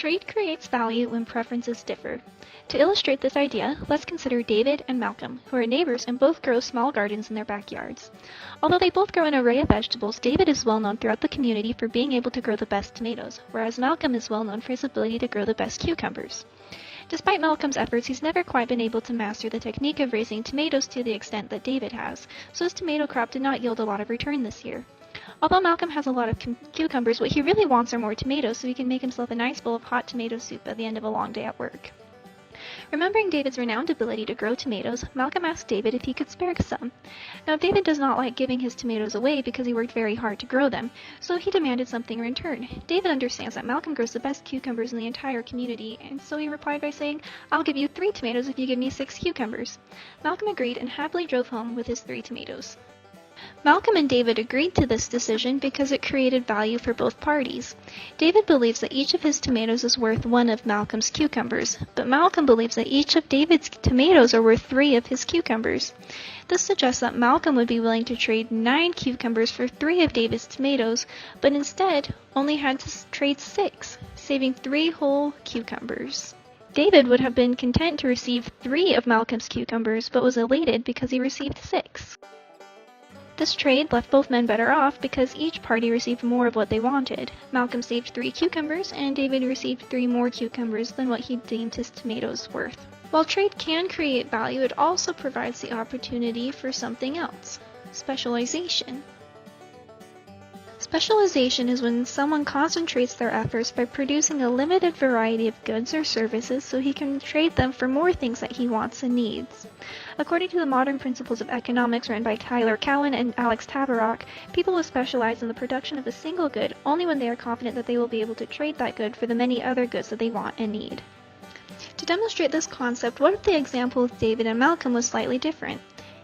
Trade creates value when preferences differ. To illustrate this idea, let's consider David and Malcolm, who are neighbors and both grow small gardens in their backyards. Although they both grow an array of vegetables, David is well known throughout the community for being able to grow the best tomatoes, whereas Malcolm is well known for his ability to grow the best cucumbers. Despite Malcolm's efforts, he's never quite been able to master the technique of raising tomatoes to the extent that David has, so his tomato crop did not yield a lot of return this year. Although Malcolm has a lot of cucumbers, what he really wants are more tomatoes so he can make himself a nice bowl of hot tomato soup at the end of a long day at work. Remembering David's renowned ability to grow tomatoes, Malcolm asked David if he could spare some. Now, David does not like giving his tomatoes away because he worked very hard to grow them, so he demanded something in return. David understands that Malcolm grows the best cucumbers in the entire community, and so he replied by saying, "I'll give you 3 tomatoes if you give me 6 cucumbers." Malcolm agreed and happily drove home with his 3 tomatoes. Malcolm and David agreed to this decision because it created value for both parties. David believes that each of his tomatoes is worth 1 of Malcolm's cucumbers, but Malcolm believes that each of David's tomatoes are worth 3 of his cucumbers. This suggests that Malcolm would be willing to trade 9 cucumbers for 3 of David's tomatoes, but instead only had to trade 6, saving 3 whole cucumbers. David would have been content to receive 3 of Malcolm's cucumbers, but was elated because he received 6. This trade left both men better off because each party received more of what they wanted. Malcolm saved 3 cucumbers, and David received 3 more cucumbers than what he deemed his tomatoes worth. While trade can create value, it also provides the opportunity for something else: specialization. Specialization is when someone concentrates their efforts by producing a limited variety of goods or services so he can trade them for more things that he wants and needs. According to the Modern Principles of Economics written by Tyler Cowen and Alex Tabarrok, people will specialize in the production of a single good only when they are confident that they will be able to trade that good for the many other goods that they want and need. To demonstrate this concept, what if the example with David and Malcolm was slightly different?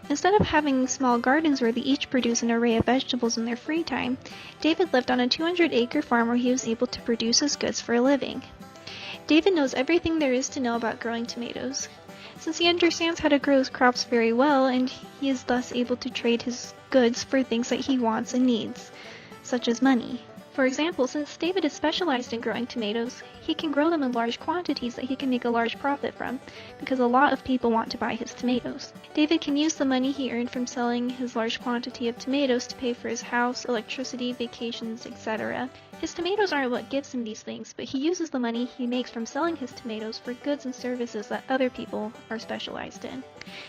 Instead of having small gardens where they each produce an array of vegetables in their free time, David lived on a 200-acre farm where he was able to produce his goods for a living. David knows everything there is to know about growing tomatoes. Since he understands how to grow his crops very well, and he is thus able to trade his goods for things that he wants and needs, such as money. For example, since David is specialized in growing tomatoes, he can grow them in large quantities that he can make a large profit from, because a lot of people want to buy his tomatoes. David can use the money he earned from selling his large quantity of tomatoes to pay for his house, electricity, vacations, etc. His tomatoes aren't what gives him these things, but he uses the money he makes from selling his tomatoes for goods and services that other people are specialized in.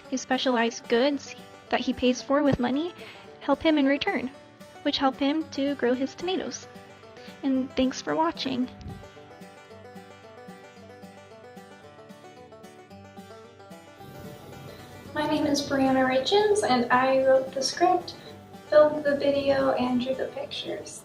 His specialized goods that he pays for with money help him in return, which help him to grow his tomatoes. And thanks for watching. My name is Brianna Richens, and I wrote the script, filmed the video, and drew the pictures.